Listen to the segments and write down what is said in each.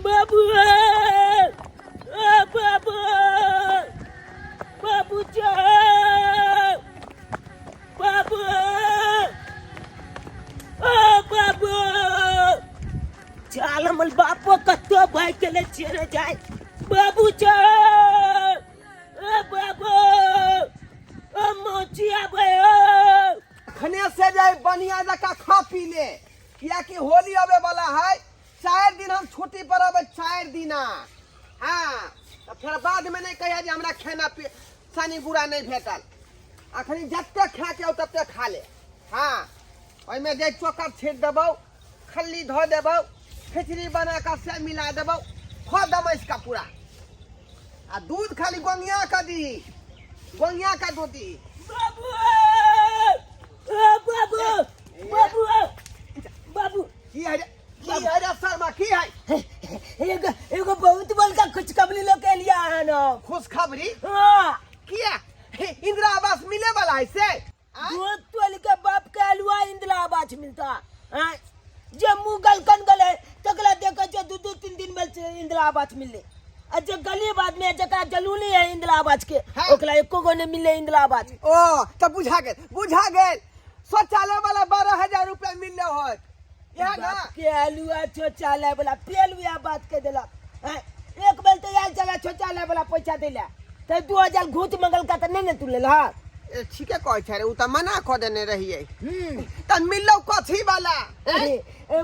बाबू बाबू बाबू बाबू बाबू चाल हमल बापो कत्तो भाई के ले चले जाए बाबू बाबू मोचिया भाई खने से जाए बढ़िया जका खा पी ले किया कि होली आवे वाला है 4 दिन हम छुट्टी पर आवे 4 दिन हाँ तो फिर बाद में नहीं कहिया जे हमरा खाना पे सानी गुड़ा नहीं भेटल अखनी जत्ते खा के तत्ते खा ले हाँ ओइ में जे चोकर छीट देबौ खल्ली धो देबौ खिचड़ी बना के से मिला देबौ खो दम इसका पूरा आ दूध खाली गोंगिया का दी गोंगिया का दूध दी बाबू बाबू बाबू बाबू की है रे शर्मा की है एगो बहुत बड़का खुशखबरी लोग के लिया है ना खुशखबरी हाँ किया इंदिरा आवास मिले वाला है से दो तोल के बाप के अलुआ इंदिरा आवास मिलता हाँ जम्मू गलकन गले तकला देखो जो 2-3 दिन में इंदिरा आवास मिले अच्छा गली बाद में जकरा जलूली है इंदिरा आवास के ओकला एको गो ने मिले इंदिरा आवास ओ तब बुझा गेल शौचालय वाला 12,000 रुपया मिलले होत यह ना के अलुआ शौचालय वाला पेलुआ बात के देलक एक बेर तो यार चला शौचालय वाला पैसा देला तो 2000 घूट मंगल का तो नहीं तू लेला ठीके कहै छै रे उ त मना क देने रहिए त मिललो कथी वाला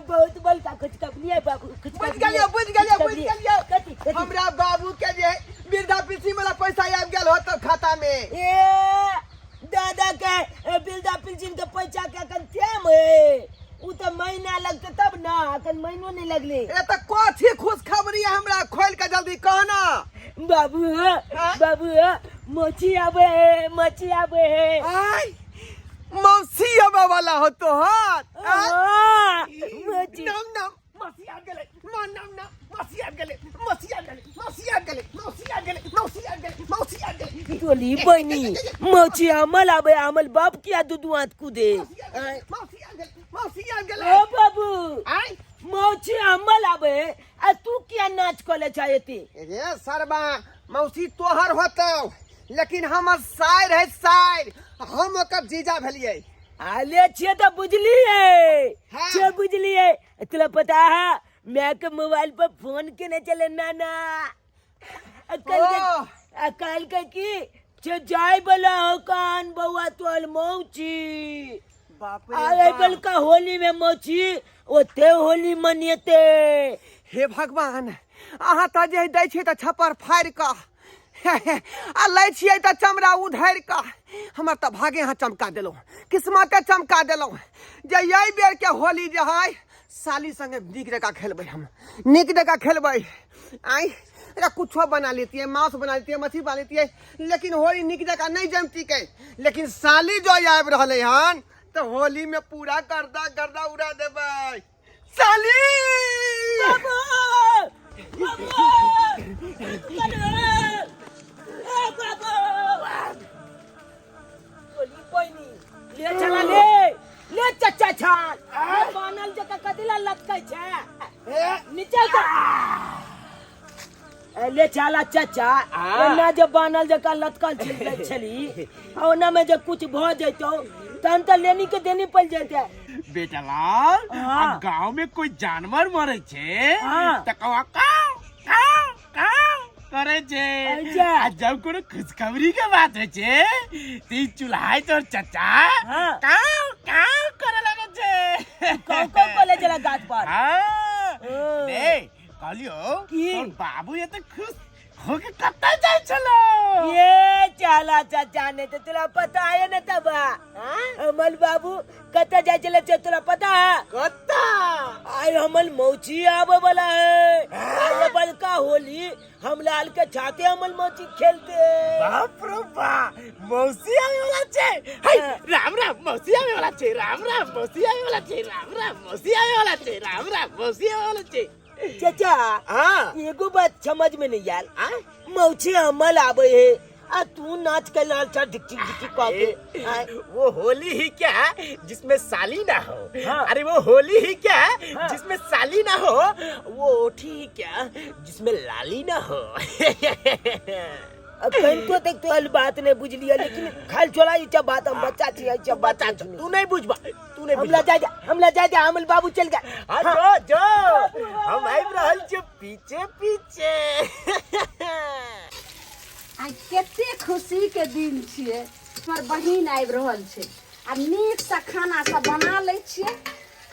बहुत बड़का खुशखबरी है बाबू बुझ गेलियो हमरा बाबू के जे वृद्धा पेंशन वाला पैसा आबि गेल होत खाता में ए दादा के वृद्धा पेंशन के पैसा के अखन टाइम है उ तो महीना लगते तब ना अखन महीनो नहीं लगले ए त कथी खुशखबरी है हमरा खोल के जल्दी कहना बाबू बाबू मछी आवे आई मौसी आवे वाला हो तो हाथ मछी नम मौसी आ गेले मौसी आ गेले तोली बनी मछी अमल आवे अमल बाप किया दूध हाथ कूदे मौसी आ गेले ओ बाबू आई मौसी अमल आवे आ तू क्या नाच कोले चाहती रे सरबा मौसी तोहर होतौ लेकिन हमर शायर है शायर हम ओकर जीजा भेलिए आले छे तो बुझलिए हाँ। छे बुझलिए तुला पता है मैं के मोबाइल पर फोन के न चले नाना अकल के की छे जाय बोला हो कान बउआ तोल मौची बाप आए बल का होली में मौची ओते होली मनियते हे भगवान अहाँ त जे दै छै त छप्पर फाड़ क आ लै छियै त चमड़ा उधार क हमर त भागे यहाँ चमका देलौ किस्मते चमका देलौ जे यही बेर के होली जे है साली संगे नीक जगह खेलबै हम नीक जगह खेलबै आई अरे कुछो बना लेती है मांस बना लेती है मछली बना लेती है लेकिन होली नीक जगह नहीं जमती के लेकिन साली जो आबि रहले हन तो होली में पूरा गर्दा उड़ा देबै साली बाबू ले चला ले चाचा छान बानल जका कदिला लटकै छै नीचे जा ले चला चाचा ना जो बानल जका लटकल छली ओना में जो कुछ भ जइतो तहन त लेनी के देनी पड़ जते बेटा लाल गांव में कोई जानवर मरे छे त कवा काव करे छे आ जब कोनो खुशखबरी के बात है छे ती चुल्हा तोर चचा काव करे लगे छे कौ बोले चला गाछ पर दे कहलियो तोर बाबू ये तो खुश होके कत्ता जाय छलो ये चाला चाचा ने तो तुला पता है ना तब अमल बाबू कत्ता जाय चले तुला पता है कत्ता आई हमल मौची आवे वाला है आई बलका होली हम लाल के छाते हमल मौची खेलते बाप रे बाप मौसी आवे वाला छे हाय राम मौसी आवे वाला छे राम मौसी आवे वाला छे राम मौसी आवे वाला छे राम मौसी आवे वाला छे चाचा एगो बात समझ में नहीं आयल मौची अमल आवे है तू नाच के लाल चा ढिक के वो होली ही क्या जिसमें साली ना हो। हाँ। अरे वो होली ही क्या हाँ। जिसमें साली ना हो। वो ओठी ही क्या जिसमें लाली ना हो। अब कहीं तो तक तो हल बात नहीं बुझ लिया, लेकिन खाल छोड़ा इच्छा बात हम बच्चा थी इच्छा बच्चा थी। तू नहीं बुझबा, तू नहीं हमला जा जा अमल बाबू चल गए। हाँ, जो हम आइब रहल छे पीछे पीछे। आई केते खुशी के दिन छिए, हमर बहिन आबि रहल छै आ नीक सा खाना सब बना लै छिए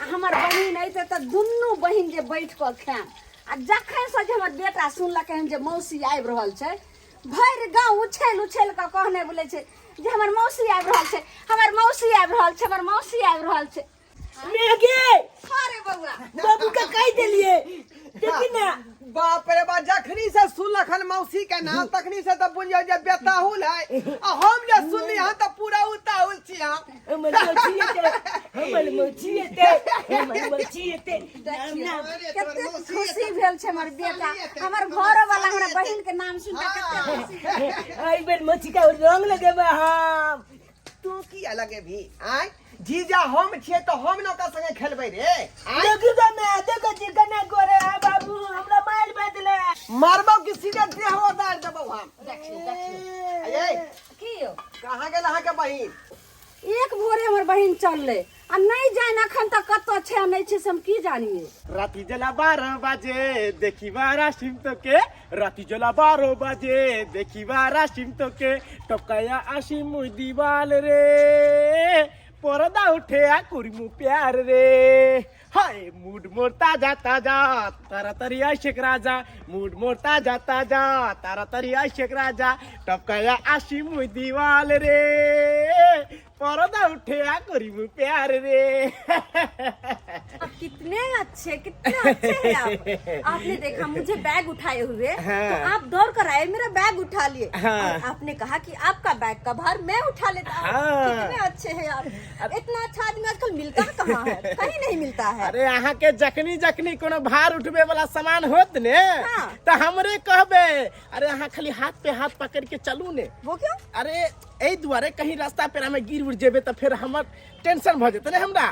आ हमर बहिन अइते त दुन्नू बहिन जे बैठ क खाएम आ जखन से जे हमर बेटा सुनलक हन जे मौसी आबि रहल छै, भरि गांव उछैल उछैल क कहने बोले छै जे हमर मौसी आबि रहल छै, हमर मौसी आबि रहल छै, हमर मौसी आबि रहल छै। मेघे अरे बउआ बाबू का कह देलिए, देखी ना बाप रे बा, जखनी से सुनलक हन मौसी के नाम तखनी से तो बुझियो जे बेताहुल है। आ हम जे सुनली हन तो पूरा उताहुल छी हम। हमर मौसी एते केते खुशी भेल छै हमर बेटा, हमर घर वाला हमरा बहिन के नाम सुन के केते खुशी। आई बेर मौसी का रंग लगेबा हम। तू की अलगे भी आय जीजा हम छिए तो हम न का संगे खेलबै रे। देखी का मैं देखो जी कना करे है बाबू, हमरा माइल बदले मारबो कि सीधे देह उतार देबो हम। देखिए अये की हो कहां गेल अहाँ के बहिन? एक भोरे हमर बहिन चलले आ नहीं जान अखन तक कत छै नहीं छै से हम की जानिए। राती जला 12 बजे देखी बारा सिम तो के, राती जला 12 बजे देखी बारा सिम तो के, टपकाया आशी मुई दीवाल रे, परदा उठे आ कुरीमु प्यार रे। हाय मूड मोर ताजा ताजा तारा तरी आशिक राजा, मूड मोर ताजा ताजा तारा तरी आशिक राजा, टपकाया आशी मुई दीवाल रे, परदा उठे आ कुरीमु प्यार रे। आप कितने अच्छे हैं आप। आपने देखा मुझे बैग उठाए हुए हाँ। तो आप दौड़ कर आए, मेरा बैग उठा लिए हाँ। और आपने कहा कि आपका बैग का भार मैं उठा लेता हूँ। हाँ। कितने अच्छे हैं आप। इतना अच्छा आदमी आजकल मिलता कहाँ है, कहीं नहीं मिलता है। अरे अहाँ के जखनी जखनी कोनो भार उठबे वाला सामान होत ने हाँ। तो हमरे कहबे, अरे अहाँ खाली हाथ पे हाथ पकड़ के चलू ने। वो क्यों? अरे ए दुआरे कहीं रास्ता पे हमें गिर उड़ जेबे तो फिर हमर टेंशन भ जेते ने हमरा।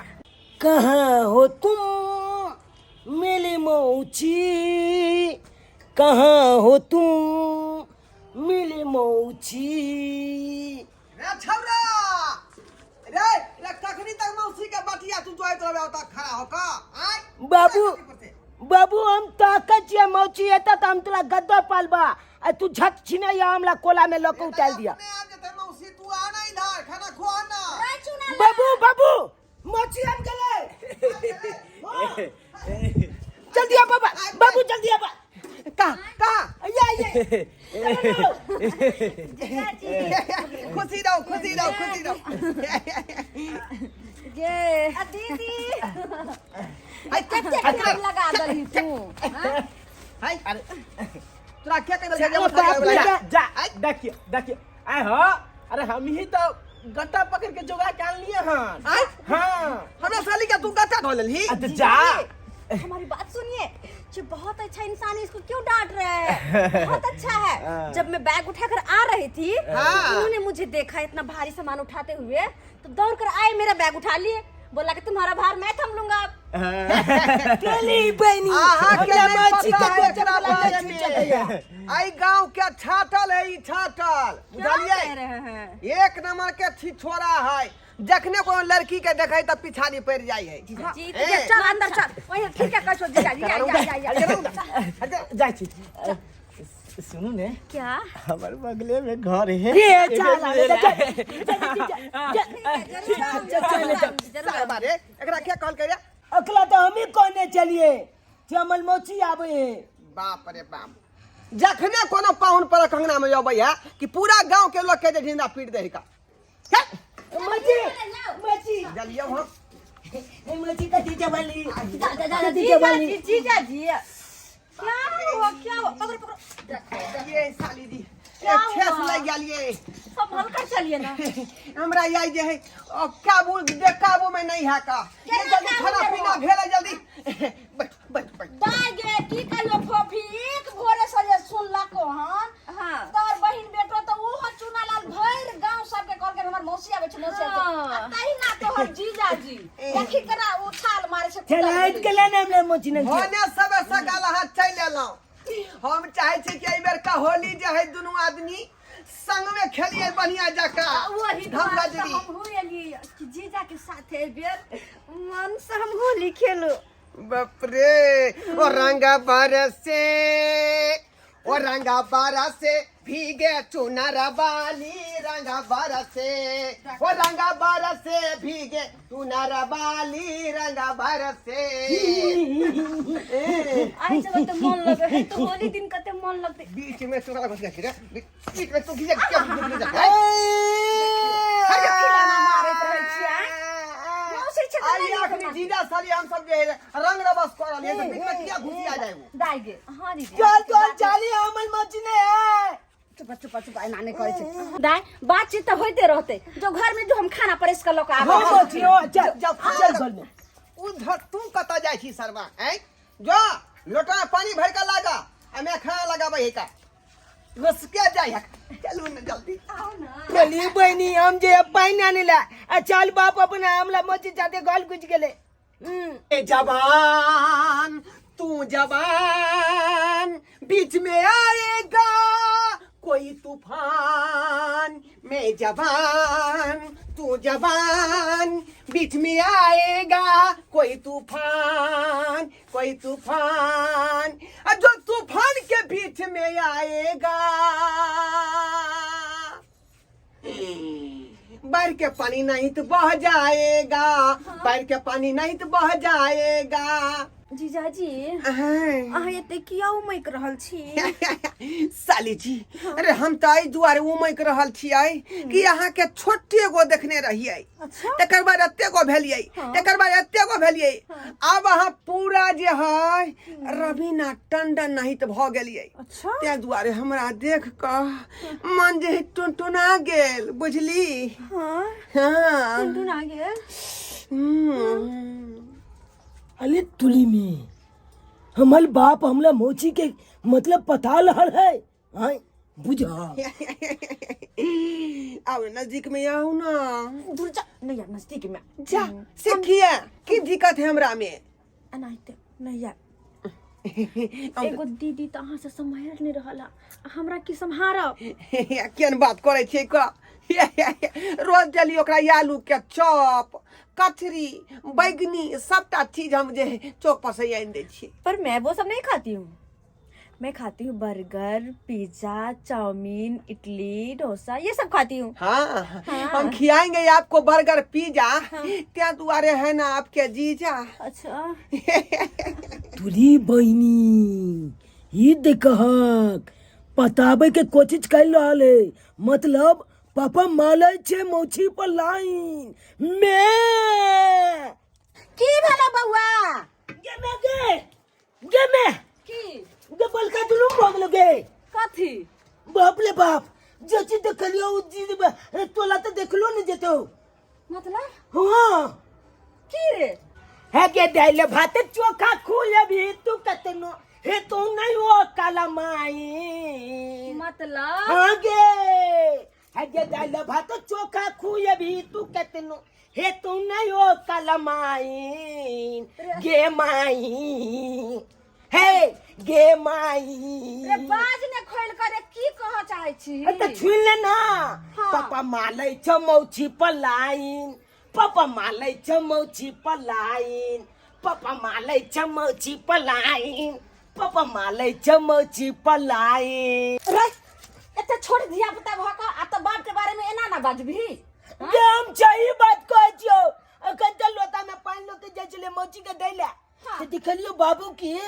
कहाँ हो तुम मेरी मौची, कहाँ हो तुम मेरी मौची। रे छौरा रे कखनी तक मौसी के बटिया तू जोइत रहबे त खड़ा हो का आय बाबू हम ताकत छिए मौची एता त हम तोरा गद्दा पालबा आ तू झट छिने या हमला कोला में लक उतार दिया। मौसी तू आना इधर खाना खवा ना। बाबू मौची हम गले जल्दी आ बाबा, बाबू जल्दी आ कहां ये खुशी रहो। ये दीदी कितने टाइम लगा दली तू। हाय अरे तोरा क्या कह दे जा देखिए आए हो। अरे हम ही तो गट्टा पकड़ के जोगा के आन लिए हन। हाँ हमरा साली के तू गट्टा धो लेली। जा हमारी बात सुनिए, जो बहुत अच्छा इंसान है, इसको क्यों डांट रहे हैं? बहुत अच्छा है। जब मैं बैग उठाकर आ रही थी उन्होंने मुझे देखा इतना भारी सामान उठाते हुए तो दौड़ कर आए, मेरा बैग उठा लिए, बोला कि तुम्हारा भार मैं थम लूंगा। केली बहनी आहा के हमरा नहीं मौची पता के एकरा बारे में। आई गांव के छाटल है ई छाटल क्या कह बुझलिए। रहे हैं? एक नंबर के छिछोरा है, जखने कोनो लड़की के देखे त पिछाड़ी पड़ जाई है। जी चल अंदर चल, वही ठीक है कसो जी जा छी। सुनू ने क्या? हमारे बगले में घर है। रे साल बारे एकरा क्या कॉल करे? अकला तो हम ही कोने चलिए जमल मौची आवे है। बाप रे बाप, जखने कोनो पाहुन पर कंगना में अबै है कि पूरा गांव के लोग के जे ढिंदा पीट दे का। मौची जलिए हम मौची का जीजा वाली जीजा जी क्या हुआ पकड़ो पकड़ो। ये साली दी क्या एक ठेस हुआ? लग गेलिए। सब हल्का चलिए ना। हमरा यही जे है काबू में नहीं है का। क्या जल्दी काबू खाना में पीना हो? भेले जल्दी बैठ दागे की कहियो फोफी एक भोरे से जे सुनलको हन। हाँ। तोर बहिन बेटो तो वो देखी करा उछाल मारे से चल आइत के लेने हमने मोची नहीं होने सब सकाल हाथ चल एलौ हम चाहे छी कि एहि बेर का होली जे है दुनू आदमी संग में खेलिए बढ़िया जका वही ढम बात बजरी हम होली कि जीजा के साथ है बेर मन से हम होली खेलो बाप रे ओ रंगा बरसे ओ रंगा बरसे भीगे चुनर बाली रंगा बरसे ओ रंगा बरसे भीगे चुनर बाली रंगा बरसे आई जब तो मन लगे है तो होली दिन कते मन लगते बीच में तोरा घुस गया बीच में तू घिसे क्या घुस जा खिलाना मारे रहे छियै मौसी छे तो आई आखिरी जीजा साली हम सब जे रंग रबस करल ये तो बीच में क्या घुसिया जाए वो दाई गे हां दीदी चल चल चाली हमल मोची नहीं है चुप चुप चुप एना नहीं करे छे दाई बातचीत तो होते रहते जो घर में जो हम खाना परेस कर लोग आवे हाँ मोची ओ चल चल घर में उधर तू कता जाय छी सरवा हैं जो लोटा में पानी भर के लागा आ मैं खाना लगाबै का बस क्या जाय चलू न जल्दी आओ ना चलिए बहनी हम जे पानी आने ला आ चल बाप अपना हमला मोची जाते गल गुज गेले ए जवान तू जवान बीच में आएगा कोई तूफान मैं जवान तू जवान बीच में आएगा कोई तूफान जो तूफान के बीच में आएगा बाढ़ के पानी नहीं तो बह जाएगा बाढ़ के पानी नहीं तो बह जाएगा जीजाजी हाँ। अहाँ एते किया उमैक रहल छी साली जी अरे हम तो आई दुआरे उमैक रहल छियै कि अहाँ के छोटे गो देखने रहिए अच्छा तकर बाद एते गो भेलिए तकर बाद एते गो भेलिए अब अहाँ पूरा जे है रवीना टंडन नहीं तो भ गेलिए अच्छा ते दुआरे हमरा देख क मन जे टुनटुना गेल बुझली हां हाँ टुनटुना गेल अले तुली में हमल बाप हमला मोची के मतलब पता लहर है हाँ बुझा आओ नजदीक में आओ ना दूर जा नहीं यार नजदीक में जा सीखिए की दिक्कत है हमरा में अनाइते नहीं यार एगो दीदी त अहाँ से सम्हार नहीं रहला हमरा की सम्हारब केन बात करे छियै का रोज डेली ओकरा आलू के चॉप कचरी बैगनी सबटा चीज हम जे चौक पर से आनि दै छियै पर मैं वो सब नहीं खाती हूँ मैं खाती हूँ burger pizza chow mein idli dosa ये सब खाती हूँ हाँ, हाँ। हम खिलाएंगे आपको बर्गर पिज्जा त्या दुआरे है ना आपके जीजा अच्छा तुली बहनी ये देखहक पताबे के कोशिश कर रहल है मतलब पापा माले छे मौछी पर लाइन मैं की भला बउआ गे मैं की गे बलका जुलूम भोग लगे कथी बाप ले बाप जो चीज देखलियो उ चीज तोला तो देखलो नहीं जेतो मतलब हाँ की रे है के दाइले भात चोखा खुले भी तू कतनो हे तू नहीं हो काला माई मतलब हाँ गे है के दाइले भात चोखा खुले भी तू कतनो हे तू नहीं हो काला माई गे माई हे गे माई रे बाज ने खोल करे की कह चाहे छी तो छुन ले ना हाँ। पापा माले छ मौछी पर लाइन पापा माले छ मौछी पर लाइन पापा माले छ मौछी पर लाइन पापा माले छ मौछी पर लाइन रे एते छोड़ दिया पता भका आ तो बाप के बारे में एना ना बाजबी ये हम सही बात कह छियो अखन तो लोटा में पानी लोके जाय छले मौछी के दैला हाँ। तो दिखलियो बाबू की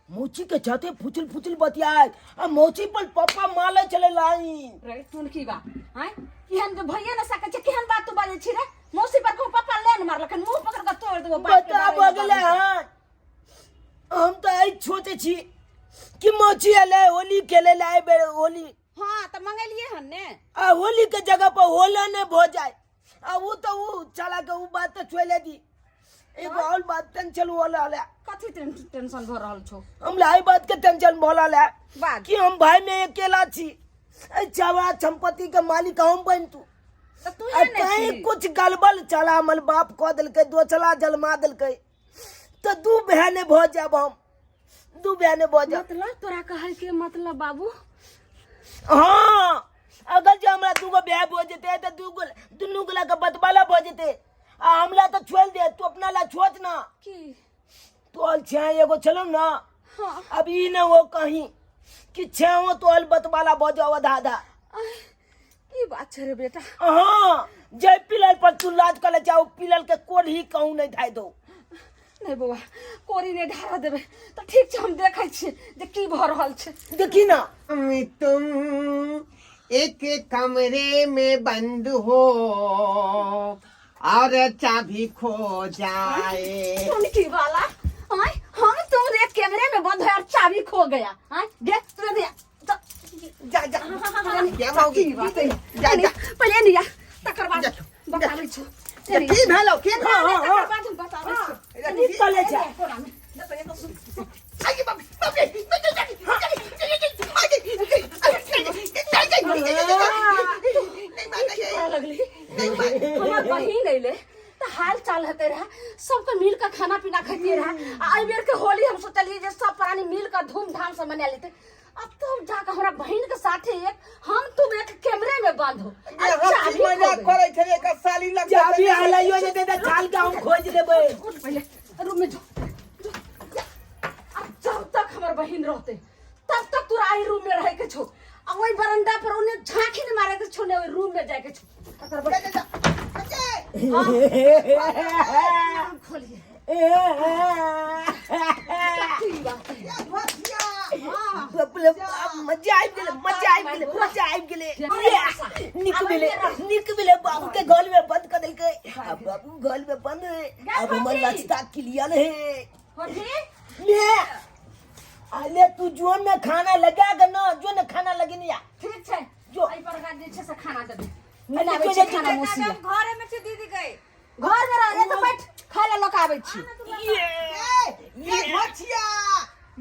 मौछी के जाते फुचल फुचल बतियाय आ मौछी पर पापा माले चले लाइन रे तुन की बा हैं केहन जो भैया न सके छै केहन बात तू बाजे छी रे मौसी पर को पापा लेन मार लखन मुंह पकड़ के तोड़ देबो बाप के बता बारे में बगले हां हम तो आई छोटे छी कि मौछी आले होली खेले लाए बे होली हां त मंगलिए हन ने आ होली के जगह पर होला ने भो जाए आ वो तो वो चला के वो बात तो छोले दी एगो और बात टेंशन होला ले कथी टेंशन भ रहल छौ हम लाई बात के टेंशन बोला ले बात कि हम भाई में अकेला छी ए चावड़ा संपत्ति के मालिक हम बन तू तो तू आ कहीं कुछ गलबल चला हमर बाप कह दिलकै दोचला जलमा दिलकै तो दू बहने भो जाब हम दू बहने भो जाब मतलब तोरा कहै के मतलब बाबू हाँ अगर जो हमरा दूगो ब्याह हो जेते तो दुनू गोला के बतबाला हो जेते आ हमला तो छोड़ दे तू अपना ला छोड़ ना की तोल छे एगो चलो ना हाँ अब ई न वो कहीं कि छेओ तोल बतबाला हो जाओ दादा की बात छे रे बेटा हाँ जय पिलल पर तू लाज कर जाओ पिलल के कोड ही कहूं नहीं धाय दो नहीं बौआ कोरी ने ढारा देबे तो ठीक छे हम देखै छी जे की भ रहल छे देखी ना तुम एक कमरे में बंद हो और चाबी खो जाए। तुम की वाला हां हम तुम रे कैमरे में बंद है और चाबी खो गया हां देख तू दे जा जा क्या होगी जा जा पहले नहीं यार तकर बाद बताबै छी की भेलो के तकर बाद हम बताबै छी निकले जा आगे बाप लगली हमर बहिन अइले त हाल चाल हेते रहा सबके मिल के खाना पीना खइते रहा आ एहि बेर के होली हम सोचलिए जे सब प्राणी मिल के धूमधाम से मना लेते अब तो जाके हमरा बहिन के साथे एक हम तुम एक कैमरे में बंद हो मजाक करे छे एक साली लग चाबी हलाइयो जे दे चाल के हम खोज देबै उठ पहले रूम में जो अब जब तक हमर बहिन रहते तब तक तोरा आई रूम में रहे के छो आ ओई बरंडा पर उन्हें झांकी न मारे के छो ने ओई रूम में जाए के छो तकर बाद खोलिए मजा आबि गेले निक गेले बाबू के घर में बंद कर देलकै अब बाबू घर में बंद अब हमर रास्ता क्लियर है ले अले तू जो न खाना लगा के न जो न खाना लगे नहीं ठीक छे जो आई पर गाड़ी छे से खाना देबे बनाबै बनाबै छै छे खाना मोसी घरे में छे दीदी गई घर में रह तो बैठ खाए ला लोक आबै छी ये मछिया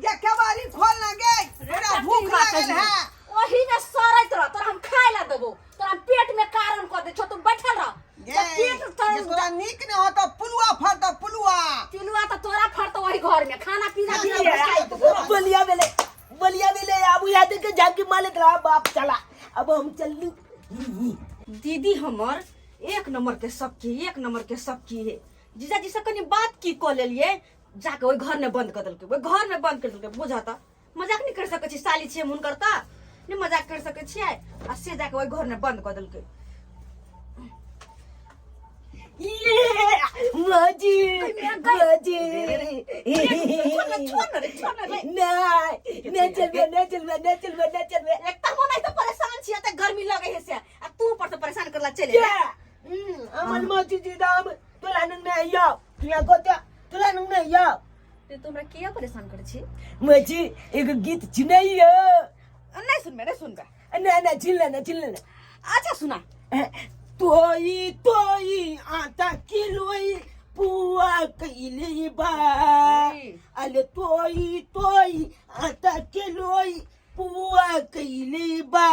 ये केवारी खोल ना गे मेरा भूख लागल है ओही में सरैत रह तोरा हम खाए ला देबो तोरा पेट में कारण कर दे छो तू बैठल रह ये तोरा नीक न हो तो पुलुआ फर तो पुलुआ पिलुआ तो तोरा फरतो वही घर में खाना पीना भी बलिया बेले अब याद के जाके मालिक रहा बाप चला अब हम चलू दीदी हमर एक नंबर के सबकी है जीजा जी से कनी बात की क लेलिए जाके ओई घर में बंद कर देलकै ओई घर में बंद कर देलकै बुझाता मजाक नहीं कर सकै छी साली छियै मुन करता नहीं मजाक कर सकै छियै आ से जाके ओई घर में बंद कर देलकै मजी नहीं चलबे एकदम हो नहीं तो परेशान छियै त गर्मी लगे है से आ तू पर तो परेशान करला चले अमन मजी जी दाम तोला नंग नहीं आयो किया कोता तोला नंग नहीं आयो ते तुमरा किया परेशान करे छी मजी एक गीत चिनाइयो नहीं सुनबे ना चिल्ला अच्छा सुना तोई आटा किलोई पुआ कइले बा अले तोई आटा किलोई पुआ कइले बा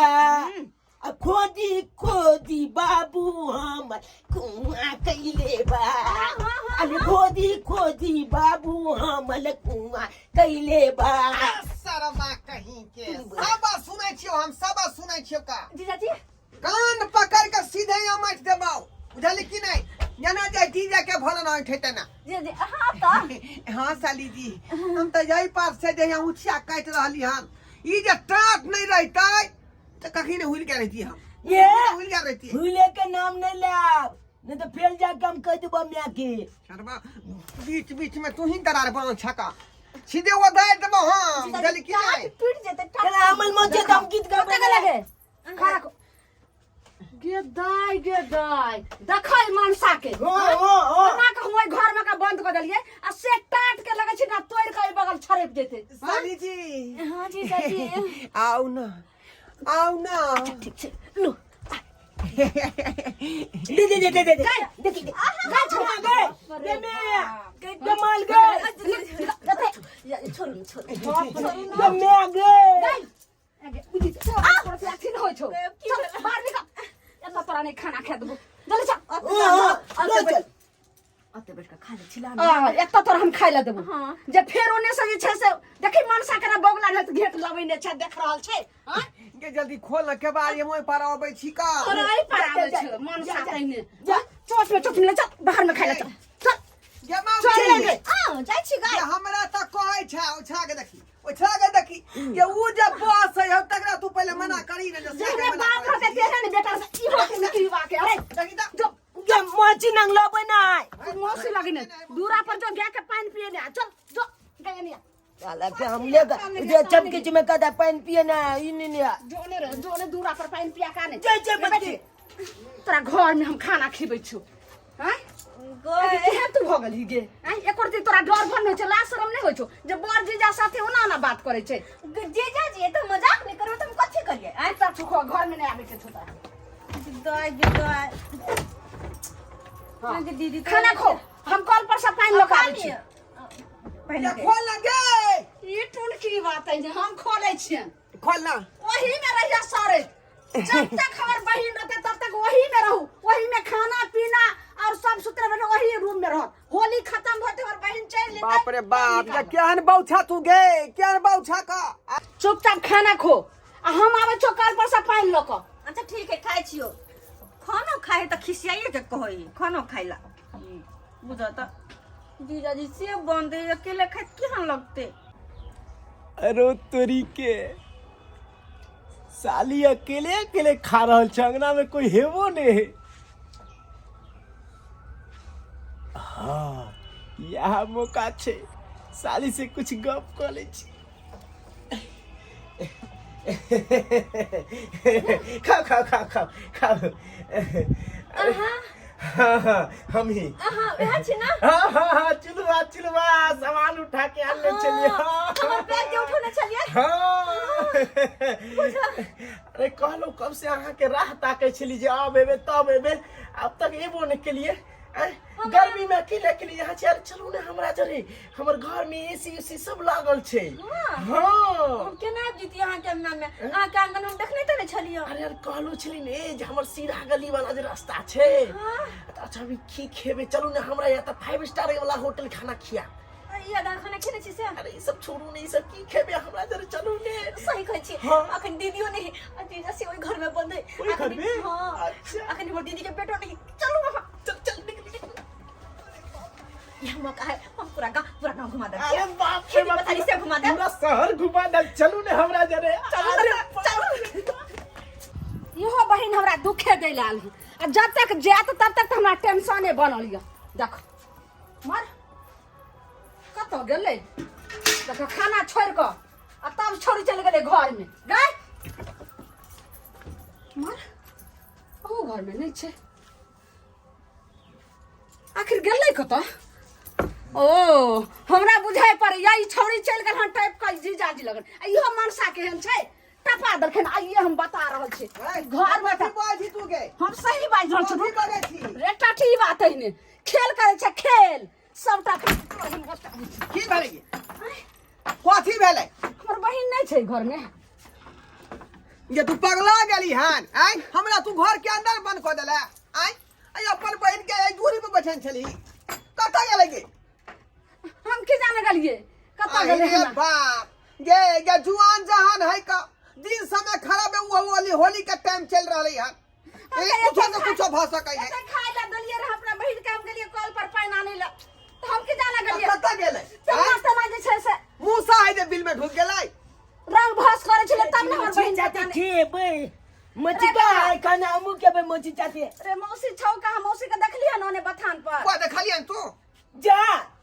आ खोदी बाबू हम कुआ कइले बा अले खोदी बाबू हम कुआ कइले बा शर्मा कहीं के सब सुनै छियो हम सब सुनै छियो का जीजा जी कान पकड़ के सीधे यहाँ मत देबाओ बुझली कि नहीं जना जाय डीजे के भला नहीं ठेते ना जीजा जी हां तो हाँ साली जी हम तो यही पास से जे यहाँ उछिया काट रहली हम ई जे टाट नहीं रहते तो कहीं ने हुल के रहती हम ये हुल के रहती भूले के नाम नहीं लाब नहीं तो फेल जाके हम कह देबो मिया के शर्मा बीच में तू ही दरार बन छका सीधे वो दे देबो हां बुझली कि नहीं पीट जेते चला अमल मजे दम गीत गाबे लगे खाना को गे दाई देखै मनसा के हो ना के हम ओई घर में का बंद कर देलिए आ से टाट के लगे छी ना तोड़ के ओई बगल छरेप देते साली जी हां जीजा जी आओ ना ठीक छे लो दे देखी गा छोड़ा गए दे में के कमाल गए छोड़ दे में गए आगे बुझी आ थोड़ा सा हो छो बाहर निकल एतना तोरा तोरा नहीं खाना खा देबो जल्दी चल चल अते बैठ के खा ले छिला एक तो तोरा हम खाइ ले देबो हाँ। जे फेर ओने से जे छै से देखी मनसा केना बगला ने घेट लबै ने छै देख रहल छै हां ये जल्दी खोल ना केबाड़ ये मोय पर आबै छी का अरे आई पर आबै छै मनसा पहिने जा चोट में ले चल बाहर में खाइ ले चल चल ये मां चल ले हां जाय छी गाय ये हमरा त कहै छै ओछा के देखी ये उ जब बस है अब तक तू पहले मना करी ने जेने बाप रहते तेरे ने बेटा से ई होके निकली वाके अरे देखी त जो ये मोची नंग लो बनाय मौसी लगिने दूरा पर जो गया के पानी पिए ने चल जो गए ने साला के हम लेगा ये चमके में कदा पानी पिए ना इन ने जोने दूरा पर पानी पिया काने जय बच्ची तोरा घर में हम खाना खिबै छु हैं गए केहे तू भ गेली गे हैं एकोर दिन तोरा डर भन होय छै लाज शरम नै होय छौ जे बर जीजा साथे ओना ना बात करे छै जीजा जी तो मजाक नहीं करो तुम कथि करिए आई त छुखो घर में नै आबे के छोटा गाय हां दीदी खाना खो हम कल पर से पानी लगा दै छी ये खोल ना गे ई टून की बात है जे हम खोले छियै खोल ना वही में रहिया सारे जब तक हमर बहिन रहते तब तक वही में रहू वही में खाना पीना और सब सूत्र में वही रूम में रह होली खत्म होते और बहन चल लेते बाप रे बाप ये केहन बौछा तू गे केहन बौछा का चुपचाप खाना खो आ हम आवे छो कल पर से पानी लक अच्छा ठीक है खाइ छियो खाना खाए त खिसियाइए के कहै खाना खाइला बुझा त जीजा जी से बंदे अकेले खाए केहन लगते अरे तोरी के साली अकेले अकेले खा रहल छ अंगना में कोई हेबो नहीं है हाँ यह मौका छे साली से कुछ गप कर ले छी खाओ खाओ खाओ खाओ खाओ हम ही वह छी ना हाँ चुलवा सामान उठा के आने चलिए हमर बैग के उठोने चलिए अरे कहलो कब से अहाँ के राह ताके छली जे अब एबे तब एबे अब तक एबो नहीं के लिए गर्मी में अकेले के लिए यहाँ चलू ने हमरा जरे हमर घर में एसी उसी सब लागल छे हाँ हम केना आबि जीती अहाँ के अंगना में अहाँ के आंगन हम देखने त नहीं छलियो अरे यार कहलो छली ने जे हमर सीधा गली वाला जे रास्ता छे अच्छा अभी की खेबे चलू ने हमरा यहाँ 5 स्टार वाला होटल खाना खिया ये दाल खाना खेने छी से अरे ये सब छोड़ू नहीं सब की खेबे हमरा जरे चलू ने सही कहै छी हाँ। अखन दीदियो नहीं जीजा से ओई घर में बंद है ओई घर में? हां अच्छा। अखन हमर दीदी के बेटो नहीं चलो वहां चल निकल ये मौका है हम पूरा गांव घुमा दे अरे बाप रे बाप बताली से घुमा दे पूरा शहर घुमा दे चलू ने हमरा जरे चलो इहो बहिन हमरा दुखे दे लाल आ जब तक जात तब तक हमरा टेंशने बनल य देख मार कत गेलै देख खाना छोड़ क आ तब छोड़ी चल गेलै घर में गए मार ओ घर में नहीं छे आखिर गेलै कत ओ हमरा बुझाय पर यही छोड़ी चल गेल हन टाइप का जीजाजी लगन आ इहो मनसा केहन छै टपा दलखन आइए हम बता रहल छी घर में बाजी तू गे हम सही बाज रहल छी की करे छी रे टाठी बात है ने खेल करे छै खेल सबटा की भेलै कथी भेलै हमर बहिन नहीं छै घर में ये तू पगला गेली हन आई हमरा तू घर के अंदर बंद कर देला आई आई अपन बहन के एक दूरी पे बैठन छली कत गेलै गे हम की जाने गलिए कत गेलै अरे हमरा बाप गे जुआन जहान है का दिन समय खराब है वो होली का टाइम चल रहलै हन कुछ भ सकै है ऐसे खाए ला दलिए रे अपना बहिन के हम गेलिए कॉल पर पानी आने ला तो हम की जाने गलिए कत गेलै तना जे छै से मूसा है जे बिल में ढुक गेलै रंग भास करे छले तब ने हमर बहिन जाते जाते थे बे मची का खाना हमू के बे मची जाते रे मौसी छौ का मौसी के देखलिए न ओने बथान पर को देखलियन तू जा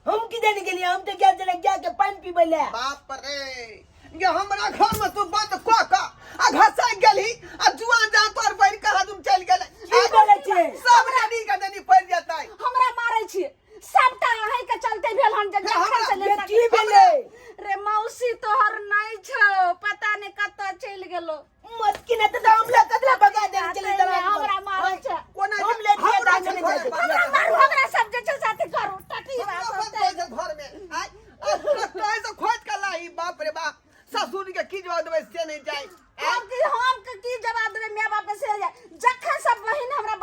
हम की देने के लिए हम तो क्या चले जाके पानी पीबे ले बाप रे ये हमरा घर में तू बंद क का आ घसा गेली आ जुआन जहां तोर बहन कहा तुम चल गेलै की बोले छे सब रानी का देनी पड़ जाता है हमरा मारै छी सबटा अहीं के चलते भेल हन जे जखन से ले की भेलै रे मौसी तोहर नहीं छौ पता नहीं कत चल गेलो मत की न तो हम ले कतला भगा दे चले चला हमरा मारै छै कोना हम ले दिए ता चले जाते हमरा मारू हमरा सब जे छै साथे करू टटी बात घर में आई कैसे खोज कर लाई बाप रे बाप ससुर के की जवाब देबे से नहीं जाए हम की जवाब देबे माय बाप से जखन सब बहिन हमरा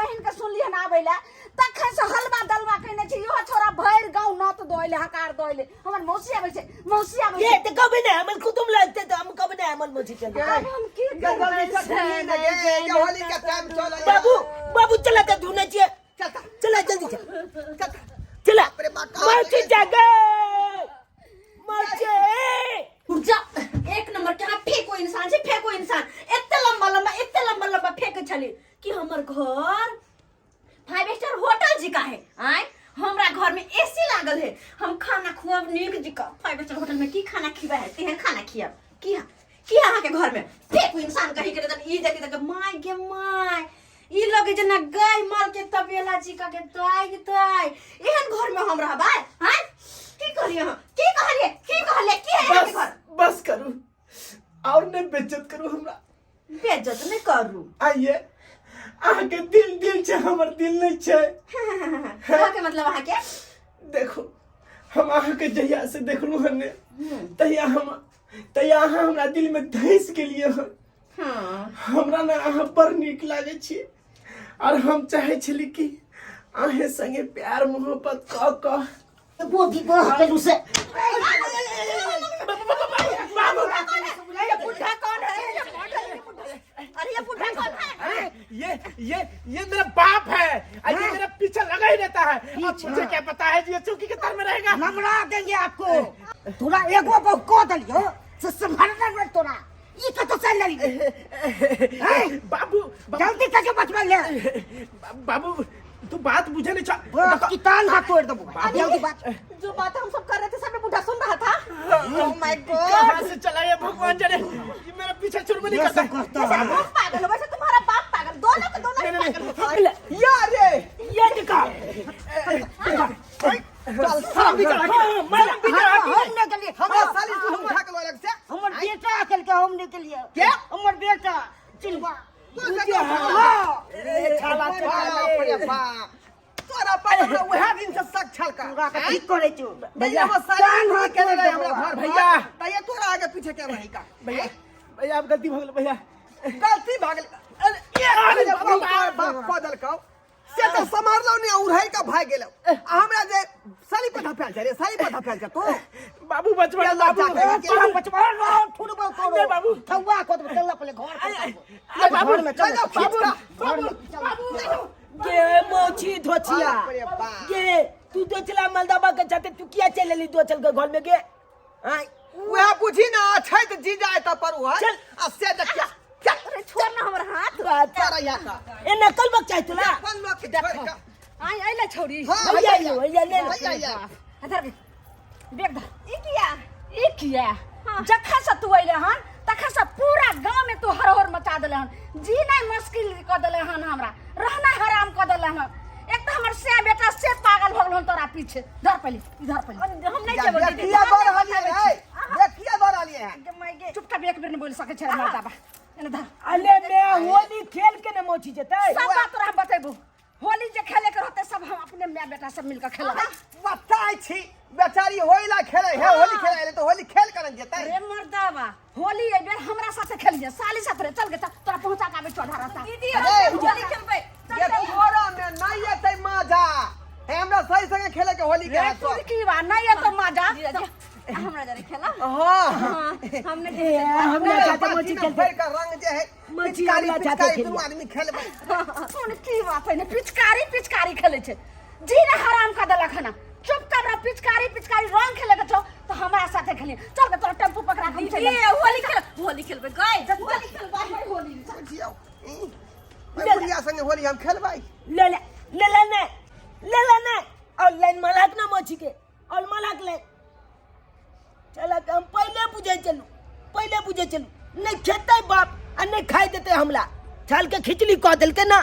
मोची चल अब हम की जल्दी से ढूंढी ना गे, ये होली का टाइम चला है। बाबू बाबू चला तो ढूंढना चाहिए चलता चला जल्दी चल चलता चला अरे माँ का मोची जागे मोची उठ जा एक नंबर के हाँ फेंको इंसान से फेंको इंसान इतने लंबा लंबा फेंक चली कि हमर घर 5 स्टार होटल जी का है आय हमरा घर में एसी लागल है हम खाना खुआब नीक जी का 5 स्टार होटल में की खाना खिबा है तेहन खाना खियाब की अहाँ के घर में फेंको इंसान कही के तन ई देखि तक माय गे माय ई लगे जना गाय माल के तबेला जी का के ताई एहन घर में हम रहबा हैं की करिए हम की कहलिए की है यहाँ के घर बस करू और नहीं बेइज्जत करू हमरा बेइज्जत नहीं करू आइए अहाँ के दिल छे हमर दिल नहीं छे कहा के मतलब अहाँ के देखो हम अहाँ के जहिया से देखलू हने तहिया अहाँ हमरा दिल में धैस के लिए हमरा ना अहाँ पर नीक लागे छी और हम चाहे छली कि अहे संगे प्यार मोहब्बत क वो भी वो हटेलू से ये बुढ़ा कौन है अरे ये बुढ़ा कौन है अरे ये मेरा बाप है और ये मेरा पीछे लगा ही रहता है अब मुझे क्या पता है ये चौकी के तर में रहेगा नमरा देंगे आपको तोरा एगो को को दलियो से संभालना मत तोरा ई तो चल रही बाबू जल्दी करके बचवा ले बाबू तू बात बुझे नहीं चाह बस की तान हाथ तोड़ दबो जल्दी बात जो बात हम सब कर रहे थे सब बुढ़ा सुन रहा था ओह माय कहाँ से चला ये भगवान जाने ये मेरा पीछे चुरम नहीं करता बाप पागल हो वैसे तुम्हारा बाप पागल दोनों के दोनों पागल हो। यार रे ये दिखा चल सब भी हम निकलिए हमरा साली तू हम भाग लो अलग से हमर बेटा अकल के हम निकलिए क्या हमर बेटा चिलवा छाला रे बा तोरा पर हमरा वह दिन से शक छलका पूरा का ठीक करे छु भैया हम साली नहीं के रहे हमरा घर भैया। तैया तोरा आगे पीछे क्या रही का भैया आप गलती भगल भैया गलती भागल अरे ये बाप बदल का से तो समारलो ने उड़ाई का भाग गेलो हमरा जे साली पर धपेल जा रे साली पर धपेल जा तू बाबू बचवा बाबू तोरा बचवा ना ठुरबो करो बाबू। थवा को चलना पहले घर पर बाबू घर में चल बाबू गे मोची धोचिया अरे बाप गे तू तो चला मालदाबा के जाते तू किया चले ली दो चल के घर में गे हां वह बुझी ना छै त जी जाए त पर हुआ चल। आ से देखिया अरे छोड़ ना हमर हाथ तारा या का ए नकल बक चाहे तुला अपन लोग के छोड़ का आई आइले छोड़ी हां भैया ले भैया इधर बेग दा ई किया जखा से तू आइले हन तखा से पूरा गांव में तू हरहर मचा देले हन जी नहीं मुश्किल क देले हन हमरा रहना हराम क देले हन एक तो हमर से बेटा से पागल भगल हन तोरा पीछे धर पहले हम नहीं जेबो दीदी देखिया बर हलिए है देखिया बर हलिए है चुपचाप एक बेर नहीं बोल सके छै माता बा एने धर अले मैं होली खेल के न मोची जते सब बात तोरा बतेबो होली जे खेले के रहते सब हम अपने माय बेटा सब मिलकर खेलब बताई छी बेचारी होइला खेले है होली खेले तो होली खेल करन जेतै अरे मर्दावा होली ए बेर हमरा साथे खेलिए साली साथे चल के तोरा पहुंचा के आबे चढ़ा रास्ता दीदी होली खेलबे ये घोड़ा में नहीं एतै मजा हमरा सही संगे खेले के होली के तू की बा नहीं है तो मजा हमरा जरे खेला हां हमने हमने चाहते मोची खेलते का रंग जे है मोची पिचकारी हमला चाहते पिचकारी खेल दू आदमी खेलबै कौन की बात है ने पिचकारी खेले छे जी ने हराम का देलक हना चुप कर रहा पिचकारी रंग खेले के छो तो हमरा साथे खेली चल के तोरा टेम्पू पकड़ा के चल होली खेलबे गई होली खेलबे होली जियो बुढ़िया संगे होली हम खेलबै ले ले और लाइन मलाक ना मोची के और मलाक ले चला हम पहले बुझे चलू नहीं खेते बाप और नहीं खाई देते हमला छाल के खिचड़ी कह दिल के ना